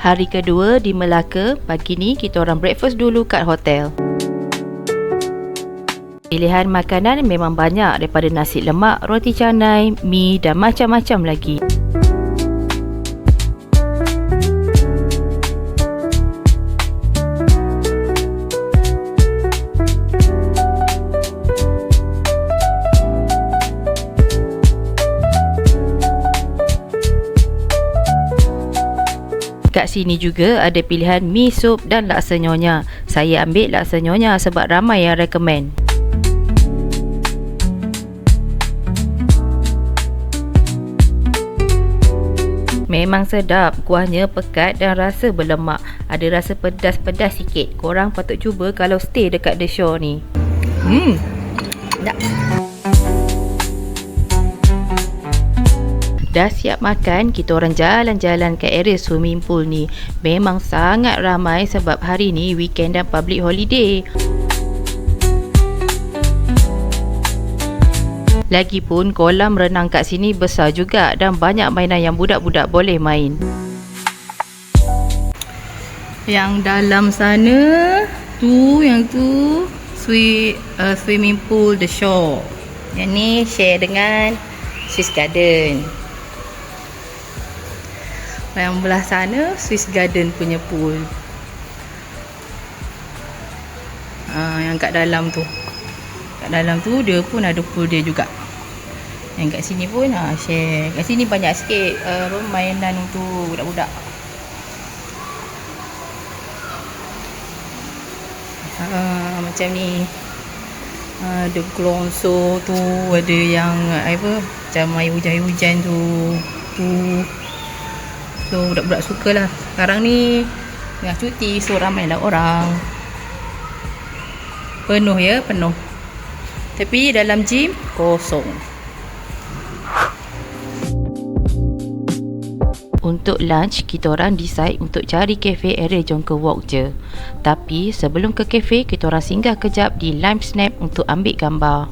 Hari kedua di Melaka, pagi ni kita orang breakfast dulu kat hotel. Pilihan makanan memang banyak, daripada nasi lemak, roti canai, mi dan macam-macam lagi. Kat sini juga ada pilihan mi sup dan laksa nyonya. Saya ambil laksa nyonya sebab ramai yang recommend. Memang sedap, kuahnya pekat dan rasa berlemak. Ada rasa pedas-pedas sikit. Korang patut cuba kalau stay dekat The Shore ni. Sedap. Dah siap makan, kita orang jalan-jalan ke area swimming pool ni. Memang sangat ramai sebab hari ni weekend dan public holiday. Lagipun kolam renang kat sini besar juga dan banyak mainan yang budak-budak boleh main. Yang dalam sana yang tu swimming pool The Shore. Yang ni share dengan Swiss Garden. Yang belah sana Swiss Garden punya pool. Yang kat dalam tu. Kat dalam tu dia pun ada pool dia juga. Yang kat sini pun share. Kat sini banyak sikit mainan untuk budak-budak. Macam ni. Ada gelongso tu, ada yang macam air hujan-hujan tu. So budak-budak sukalah. Sekarang ni tengah cuti, so ramailah orang. Penuh. Tapi dalam gym kosong. Untuk lunch, kita orang decide untuk cari kafe area Jonker Walk je. Tapi sebelum ke kafe, kita orang singgah kejap di Lime Snap untuk ambil gambar.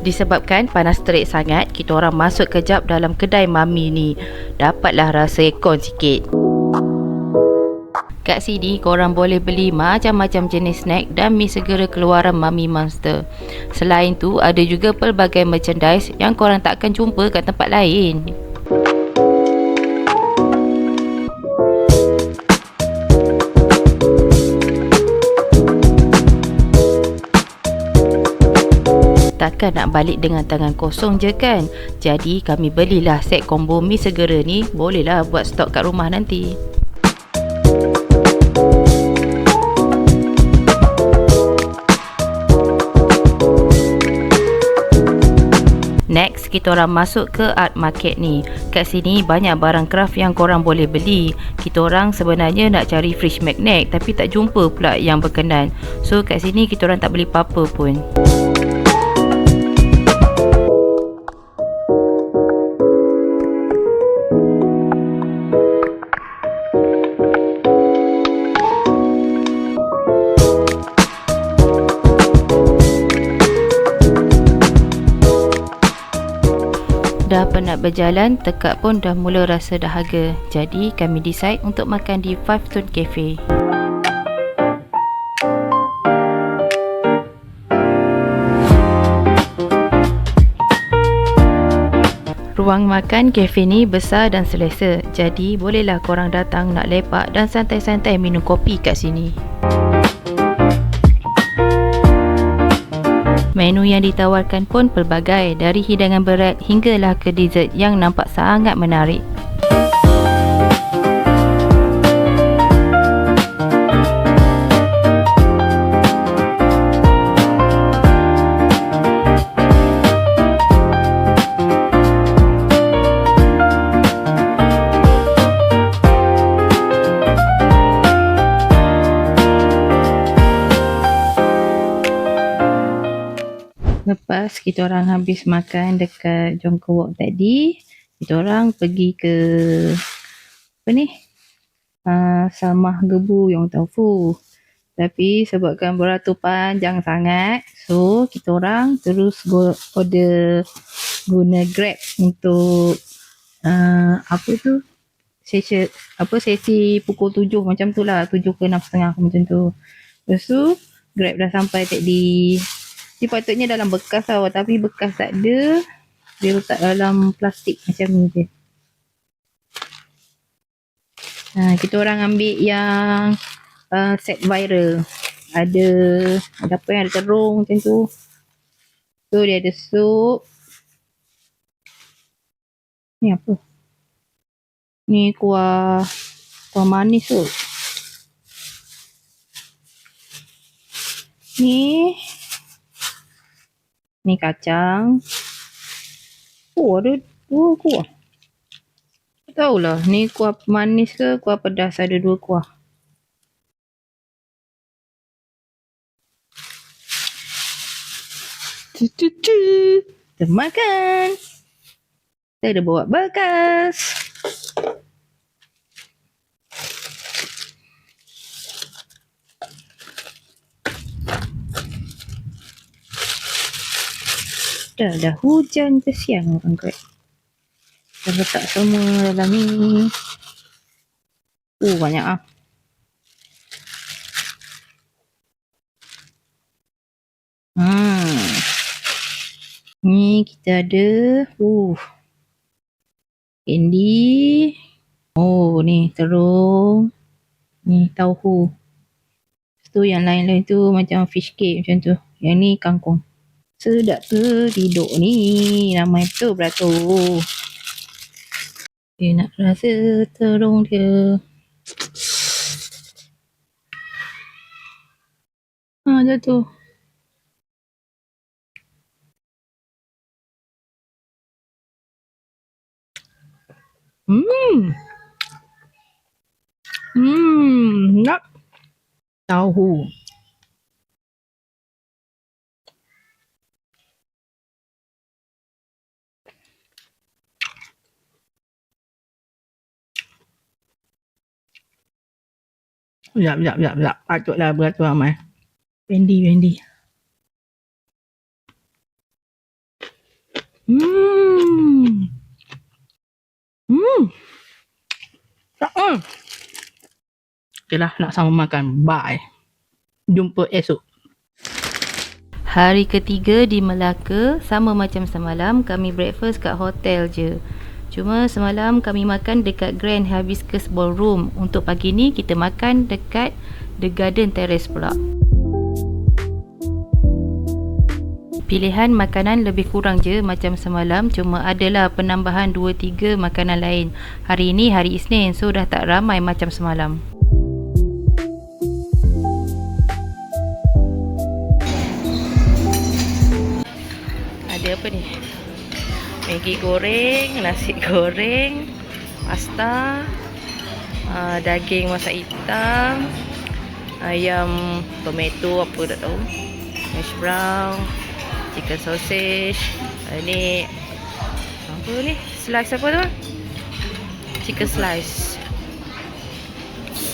Disebabkan panas terik sangat, kita orang masuk kejap dalam kedai Mami ni. Dapatlah rasa aircon sikit. Kat sini korang boleh beli macam-macam jenis snack dan mi segera keluaran Mami Monster. Selain tu, ada juga pelbagai merchandise yang korang takkan jumpa kat tempat lain. Takkan nak balik dengan tangan kosong je kan? Jadi kami belilah set combo mi segera ni. Bolehlah buat stok kat rumah nanti. Next, kita orang masuk ke art market ni. Kat sini banyak barang craft yang korang boleh beli. Kita orang sebenarnya nak cari fridge magnet tapi tak jumpa pula yang berkenan. So kat sini kita orang tak beli apa-apa pun. Dah penat berjalan, tekak pun dah mula rasa dahaga. Jadi kami decide untuk makan di Five Stone Cafe. Ruang makan kafe ni besar dan selesa. Jadi bolehlah korang datang nak lepak dan santai-santai minum kopi kat sini. Menu yang ditawarkan pun pelbagai, dari hidangan berat hinggalah ke dessert yang nampak sangat menarik. Lepas kita orang habis makan dekat Jongkok Walk tadi, kita orang pergi ke apa ni? Salmah Gebu Yong Tau Fu. Tapi sebabkan beratur panjang sangat, so kita orang terus order guna Grab untuk apa tu? Sesi pukul 7 macam tu lah, 7 ke 6.30 macam tu. Lepas tu Grab dah sampai tadi. Dia patutnya dalam bekas tau, tapi bekas tak ada. Dia letak dalam plastik macam ni je. Kita orang ambil yang set viral. Ada apa yang ada terung macam tu. So dia ada sup. Ni apa? Ni kuah manis tu. Ni kacang. Oh, ada 2 kuah. Tak tahulah ni kuah manis ke kuah pedas, ada 2 kuah. Kita makan. Saya dah bawa bekas. Dah hujan kesian orang Grab. Dah letak semua dalam ni. Banyak ah. Ni kita ada candy. Ni terung. Ni tauhu. Lepas tu yang lain-lain tu macam fish cake macam tu. Yang ni kangkung. Sedap ke tidur ni. Ramai betul beratur. Dia nak rasa terung dia. Jatuh. Nak tahu. Sekejap. Patutlah beratur ramai. Wendy. Okeylah, nak sama makan. Bye. Jumpa esok. Hari ketiga di Melaka, sama macam semalam, kami breakfast kat hotel je. Cuma semalam kami makan dekat Grand Hibiscus Ballroom. Untuk pagi ni kita makan dekat The Garden Terrace pula. Pilihan makanan lebih kurang je macam semalam, cuma adalah penambahan 2-3 makanan lain. Hari ni hari Isnin, so dah tak ramai macam semalam. Ada apa ni? Maggi goreng, nasi goreng, pasta, daging masak hitam, ayam tomato apa tak tahu, hash brown, chicken sausage. Ni apa ni? Slice apa tu? Chicken slice.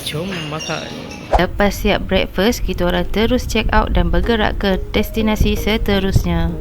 Jom makan. Lepas siap breakfast, kita orang terus check out dan bergerak ke destinasi seterusnya.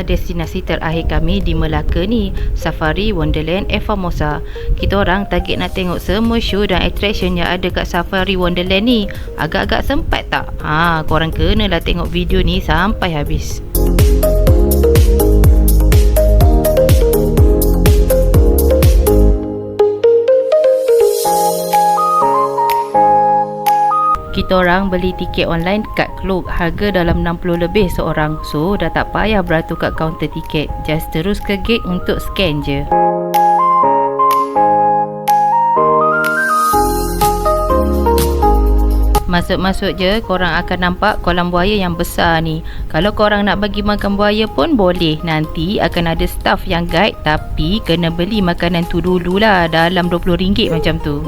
Destinasi terakhir kami di Melaka ni, Safari Wonderland Formosa. Kita orang target nak tengok semua show dan attraction yang ada kat Safari Wonderland ni. Agak-agak sempat tak? Korang kenalah tengok video ni sampai habis. Kita orang beli tiket online kat Klook, harga dalam 60 lebih seorang. So dah tak payah beratur kat kaunter tiket, just terus ke gate untuk scan je. Masuk-masuk je korang akan nampak kolam buaya yang besar ni. Kalau korang nak bagi makan buaya pun boleh. Nanti akan ada staff yang guide, tapi kena beli makanan tu dululah, dalam RM20 macam tu.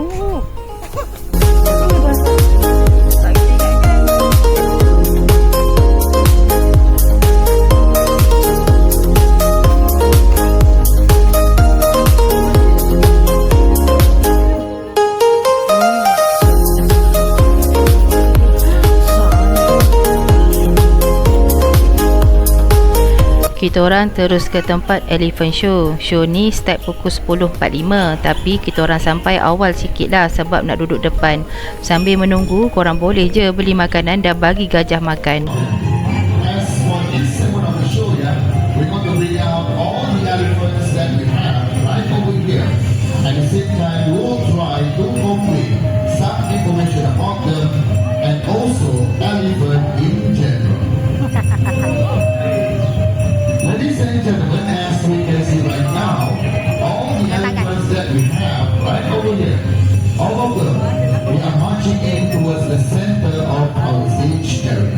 Kita orang terus ke tempat Elephant Show. Show ni start pukul 10.45, tapi kita orang sampai awal sikit lah sebab nak duduk depan. Sambil menunggu, korang boleh je beli makanan dan bagi gajah makan. As for this segment of the show, we're going to bring out all the elephants that we have right over here. At the same time, we will try to complete some information about them and also elephant in general. Ladies and gentlemen, as we can see right now, all the elephants that we have right over here, all of them, we are marching in towards the center of our stage area.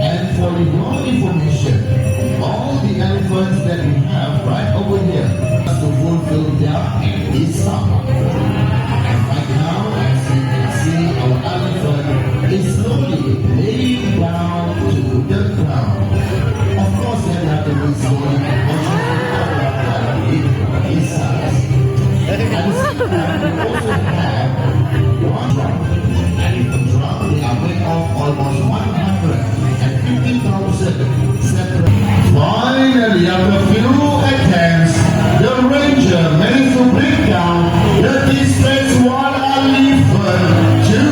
And for your information, all the elephants that we have right over here to fulfill their desire. And right now, as you can see, our elephant is slowly laying down to the ground. Of course, they have to be slowly his size. And we also have one drum. Elephant drum, they are made of almost 150,000 separate. Finally, after a few attempts, the ranger managed to bring down the distressed one elephant to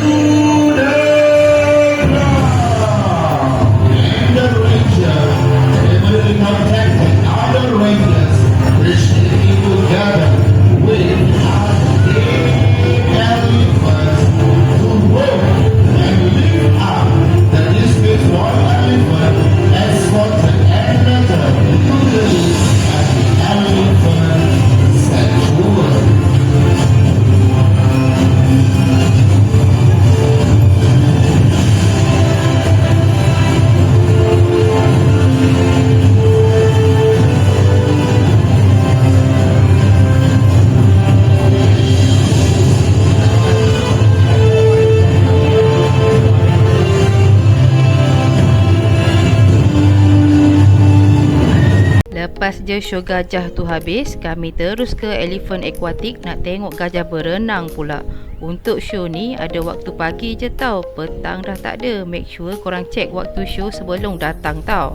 the ground. And the ranger, they contacted other rangers, which came together with other elephants to work and lift up the distressed one elephant, escorted another usually as the elephant sanctuary. Lepas je show gajah tu habis, kami terus ke Elephant Aquatic nak tengok gajah berenang pula. Untuk show ni ada waktu pagi je tau, petang dah tak ada. Make sure korang check waktu show sebelum datang tau.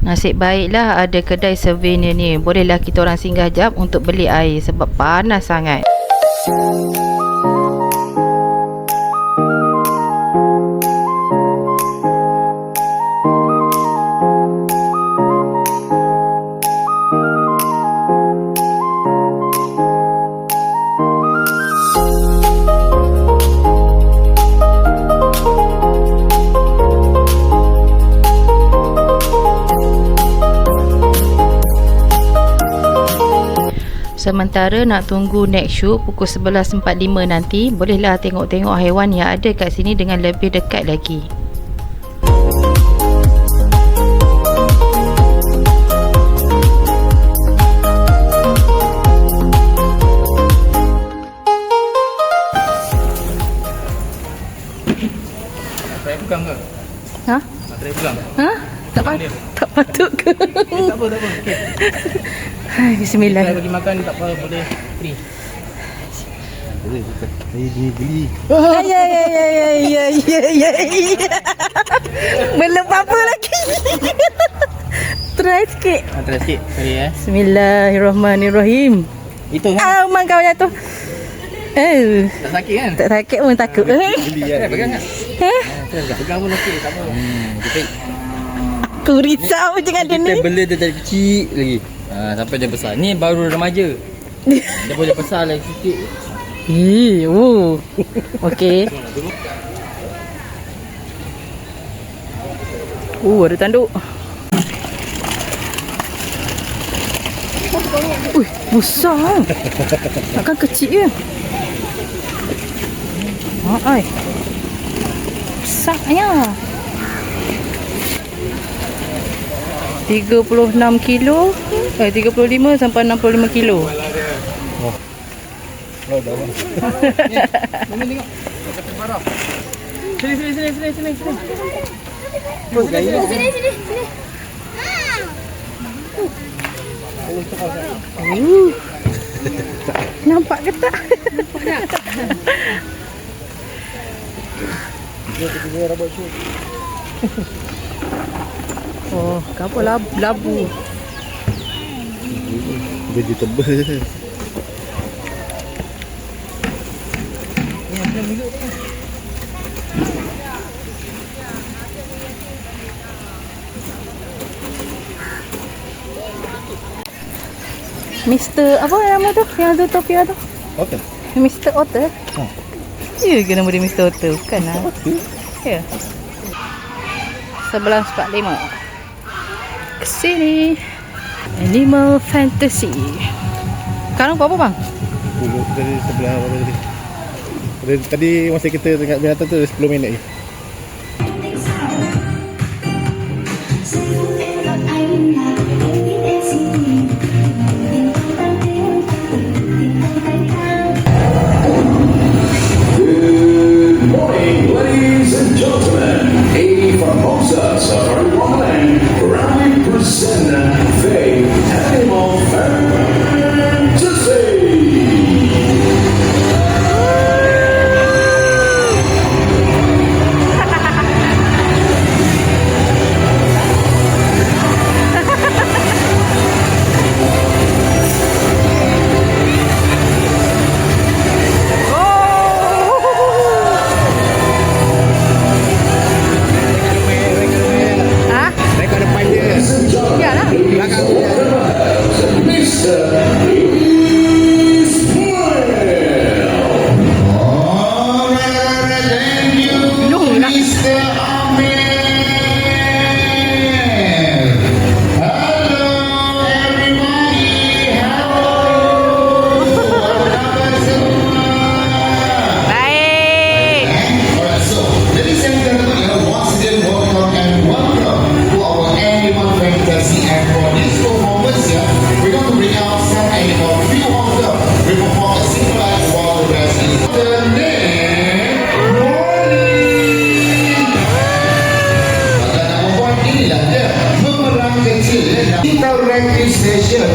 Nasib baiklah ada kedai souvenir ni. Bolehlah kita orang singgah jap untuk beli air sebab panas sangat. Sementara nak tunggu next shoot pukul 11.45 nanti, bolehlah tengok-tengok haiwan yang ada kat sini dengan lebih dekat lagi. Saya pegang ke? Ha? Saya pegang. Ha? Tak patut ke? Tak apa. Okay. Hai, bismillah. Saya bagi makan tak apa, boleh free. Geli. Ya. Belum apa lagi. Try sikit. Try sikit. Sorry Bismillahirrahmanirrahim. Itu kan? Mak kau jatuh. Tak sakit kan? Tak sakit pun takut. Geli kan? Pegang tak? Pegang pun okey, tak apa. Kita Aku risau jangan dia ni. kita bela dia dari kecil lagi. Sampai dia besar. Ni baru remaja. Dia boleh besar lagi sikit. Okey. Ada tanduk. Besar. Takkan kecil je. Ai. Besarnya. 36 kilo, 35 sampai 65 kilo. Mama tengok. Kata barang. Sini. Nampak ke tak? Oh, kapal labu. Baju tebal. Mr. apa nama tu? Yang ada topi tu? Otter. Mr. Otter? Ya ke nama dia Mr. Otter? Bukan lah. Ya. 11.45. Kesini. Animal Fantasy. Sekarang berapa bang? Dari sebelah apa tadi? Tadi masa kita dekat binatang tu 10 minit je.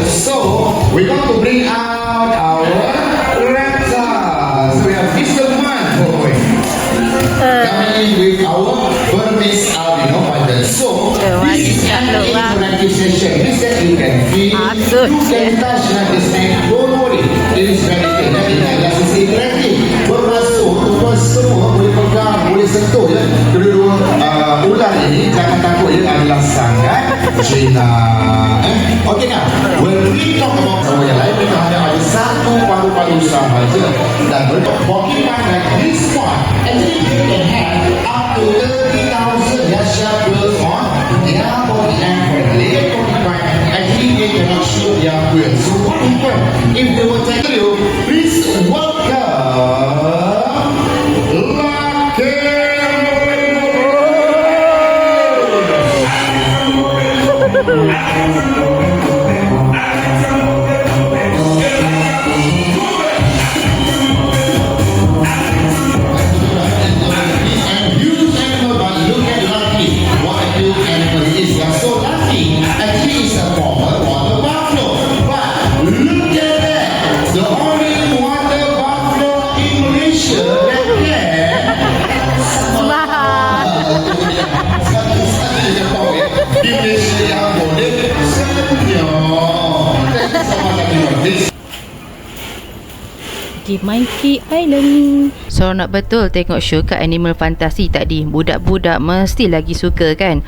So we're going to bring out our reptiles. We have Mr. Man coming with our Burmese albino bundle. So this is an interactive session. This that you can feel, you can touch, not the snake. Don't worry, it is very good. Nanti adalah sesi interactive. Bermasuk, terus semua boleh pegang, boleh sentuh ya. Kedua-dua ular ini jangan takut, ia adalah sangat Cina. Okay kan? When we talk about sama yang lain, mereka hanya ada satu paru-paru sahaja. Dan mereka porcupine like this one, actually you can have up to 30,000 sharpers on their body, and for the layer porcupine, actually they cannot show their quills. So what happens if they were taking you? Please welcome pergi Monkey Island. Seronok betul tengok show kat Animal Fantasy tadi. Budak-budak mesti lagi suka kan.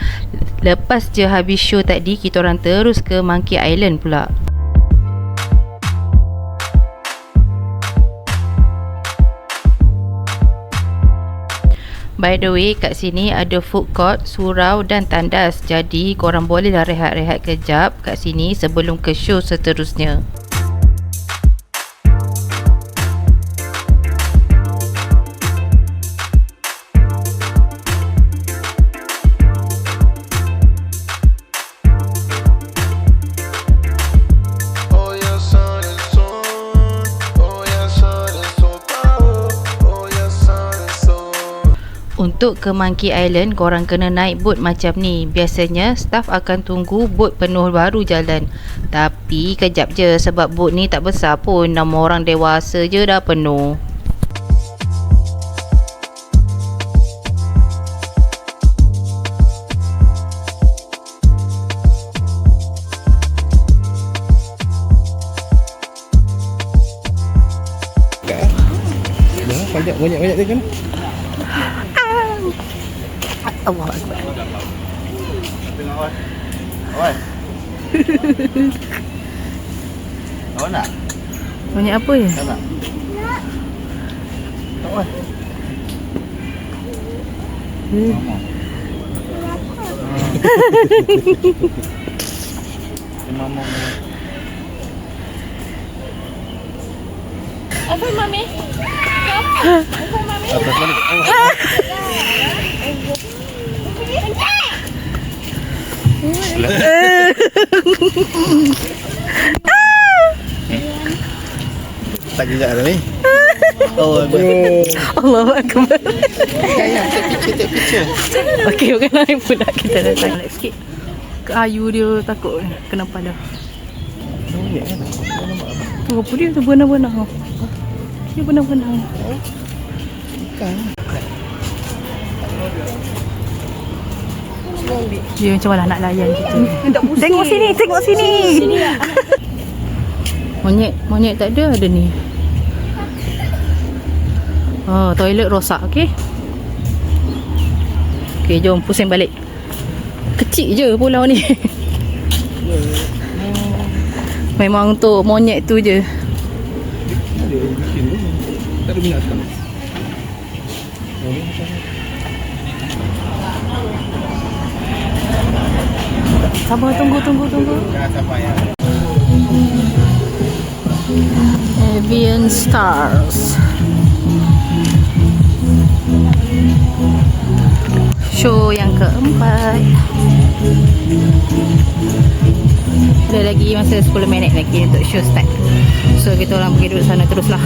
Lepas je habis show tadi, kita orang terus ke Monkey Island pula. By the way, kat sini ada food court, surau dan tandas. Jadi korang bolehlah rehat-rehat kejap kat sini sebelum ke show seterusnya. Untuk ke Monkey Island, korang kena naik bot macam ni. Biasanya staff akan tunggu bot penuh baru jalan. Tapi kejap je sebab bot ni tak besar pun. 6 orang dewasa je dah penuh. Banyak-banyak dia kan? Allah Akbar. Awal. Awal nak? Banyak apa ya? Tak nak. Awal. Mama. Apa mami? Apa mami? Atas balik. Tak kejap dah ni. Oh, Allahu Akbar. Take picture. Okey, bukan lain pula kita datang lagi sikit. Ke ayu dia takut kena pada. Tu apa dia tu benang-benang. Dia benang-benang. Bukan. Dia macam mana nak layan kita. Tengok sini, tengok sini. Monyet tak ada ni. Oh, toilet rosak, okey. Okey, jom pusing balik. Kecil je pulau ni. Memang untuk monyet tu je. Tak ada binatang. Sabar, tunggu. Jangan sabar ya. Avian Stars. Show yang keempat. Ada lagi masa 10 minit lagi untuk show start. So kita orang pergi duduk sana teruslah.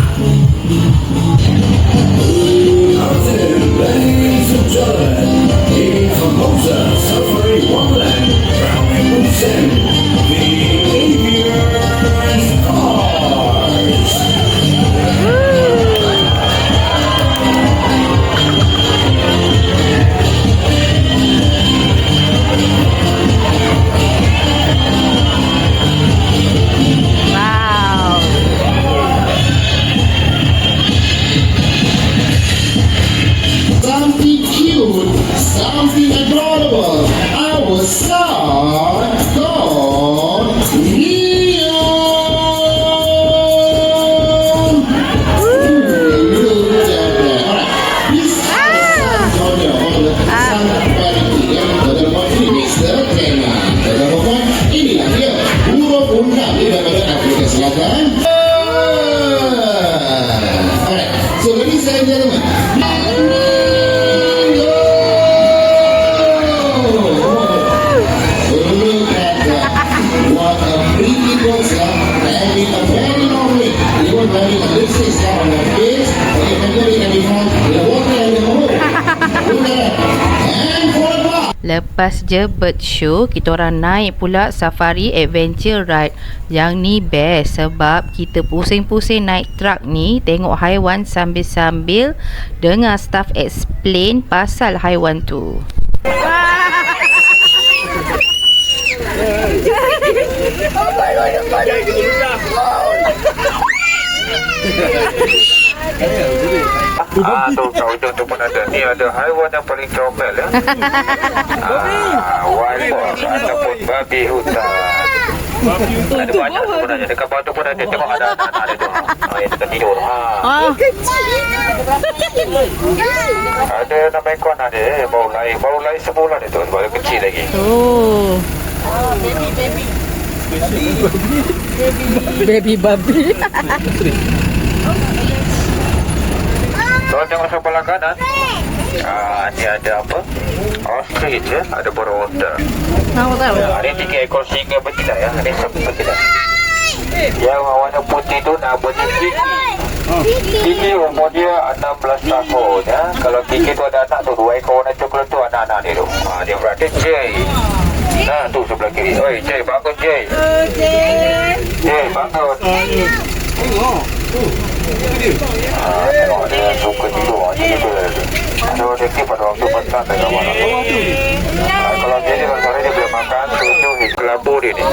Something adorable. Our star Lepas je bird show, kita orang naik pula safari adventure ride. Yang ni best sebab kita pusing-pusing naik truck ni, tengok haiwan sambil-sambil dengar staff explain pasal haiwan tu. Tu kat ujung tu pun ada. Ni ada haiwan yang paling comel ya. Wild ataupun babi hutan. Ada banyak sebenarnya. Dekat bawah tu pun ada. Tengok ada anak-anak dia tu. Yang dekat tidur. Ada 6 ekor anak dia. Baru lahir sebulan dia tu. Sebab dia kecil lagi. Oh, baby babi. Kalau tengok sebelah kanan, ni ada apa? Ostrich ya, ada burung unta. Ini 3 ekor singa betina ya, ini sapi betina. Yang warna putih tu namanya Kiki. Kiki umur dia 16 tahun ya. Kalau Kiki tu ada anak tu, 2 ekor warna coklat tu anak-anak dia tu. Dia berada Jay. Tu sebelah kiri. Oi, Jay, bangun Jay. Jay, bangun. Tengok dia suka tidur macam tu. Ada detik pada waktu petang tengah malam tu. Kalau dia sore dia boleh makan 7 kelabu dia ni.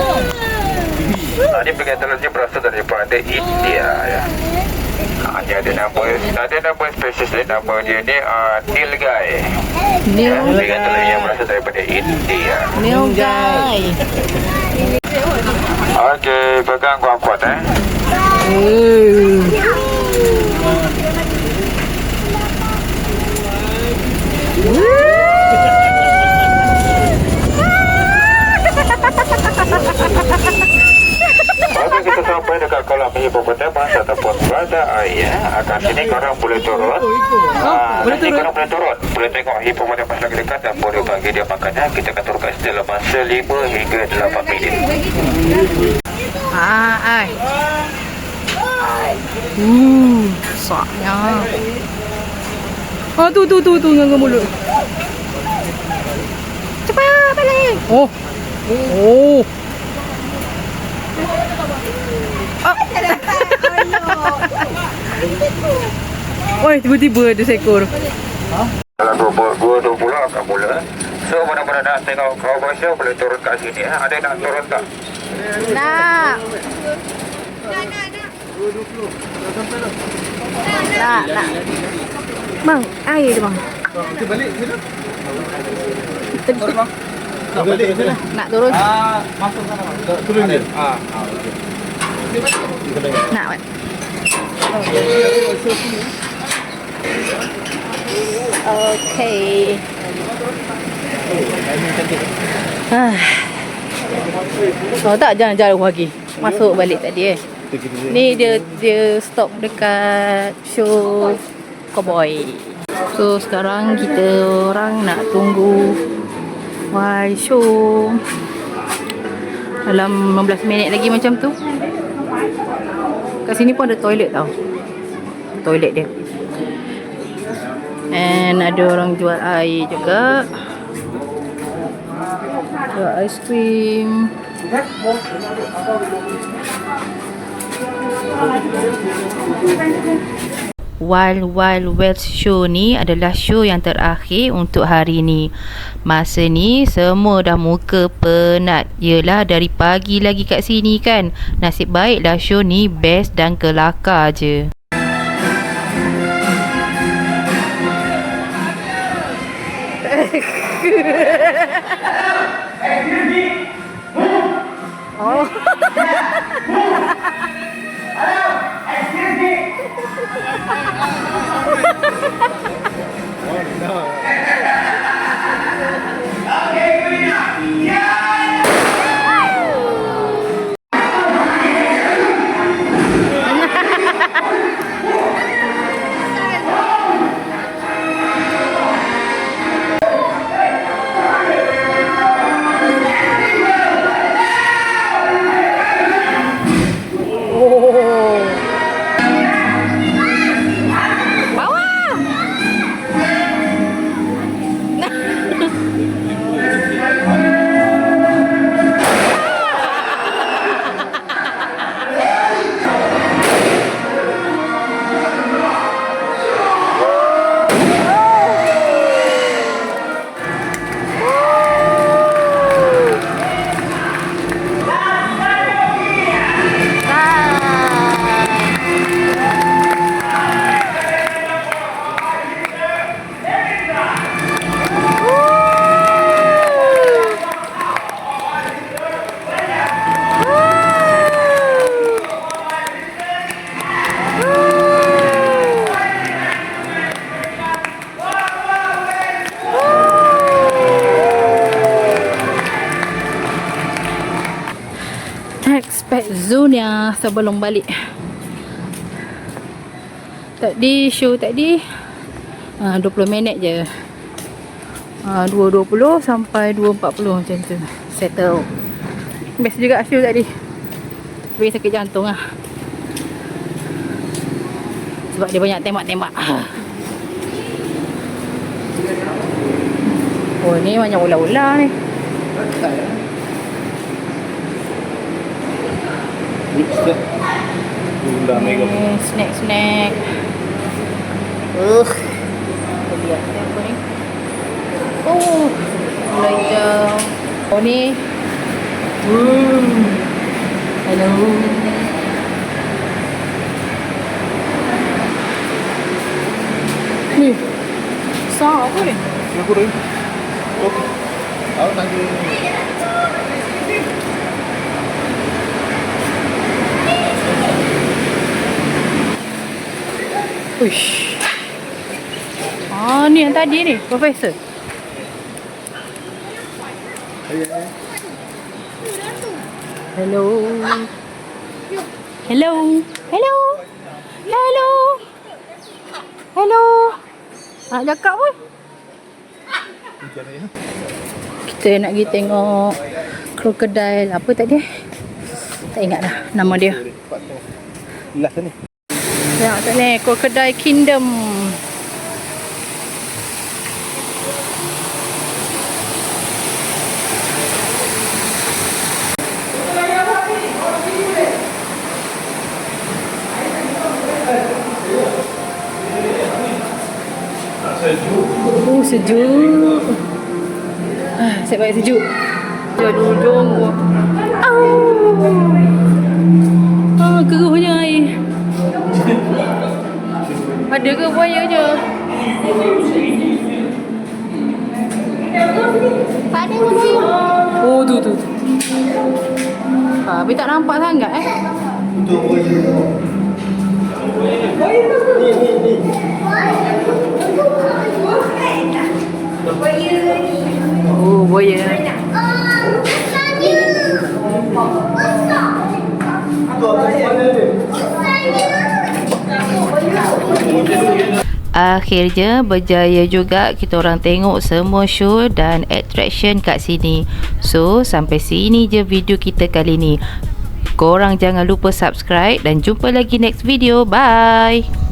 Ini pengetelan dia berasal daripada India ya. Dia ada nama spesies dia, nama dia ni Nilgai. Pengetelan yang berasal daripada India. Nilgai. Okey, pegang kuat-kuat Baru kita sampai dekat kolam hipopotamus ataupun badak air akan sini korang boleh turun. Nanti korang boleh turun. Boleh tengok hipopotamus lagi dekat dan boleh bagi dia makannya. Kita akan turun kat situ dalam masa 5 hingga 8 minit. Saknya. Tu dengan mulut. Cepat balik. Oh. Oi, tiba-tiba ada seekor. Dalam 2 bulan akan mula. So, mana-mana nak tengok cowboy show boleh turun kat sini. Ada yang nak turun tak? Nak. Nak. Bang, air dia bang. Kita balik sini. Turun bang. Nak balik sini. Nak turun? Masuk sana bang. Turun dia. Okey. Nak kan? Okey. Oh tak, jangan jauh lagi. Masuk balik tadi Ni dia stop dekat show cowboy. So sekarang kita orang nak tunggu wild show dalam 15 minit lagi macam tu. Kat sini pun ada toilet tau. Toilet dia. And ada orang jual air juga. Jual aiskrim. Wild West Show ni adalah show yang terakhir untuk hari ni. Masa ni semua dah muka penat. Yelah dari pagi lagi kat sini kan. Nasib baiklah show ni best dan kelakar je. Oh. dekat Zonia sebelum balik. Tadi show tadi 20 minit je. 2.20 sampai 2.40 macam tu. Settle. Best juga show tadi. Tapi sakit jantung lah. Sebab dia banyak tembak-tembak. Oh, ni banyak ular-ular ni. Snack. Lihat apa ni. Oh, ular hijau. Oh ni. Hello. Ni. Besar apa ni? Aku dah. Okey. Awak nak ke? Uish. Ni yang tadi ni, Profesor. Hello. Hello. Hello. Hello. Hello. Nak cakap pun. Kita nak pergi tengok krokodil apa tadi? Tak ingat dah nama dia. Last ni. Tengok kat ni, Crocodile Kingdom. Sejuk. Saya balik sejuk. Dia ada ujung. Keruhnya air. Ada ke buayanya? Tak ada ke buaya? Oh tu. Tapi tak nampak sangat Itu buaya. Oh buaya. Akhirnya berjaya juga kita orang tengok semua show dan attraction kat sini. So sampai sini je video kita kali ni. Korang jangan lupa subscribe dan jumpa lagi next video. Bye.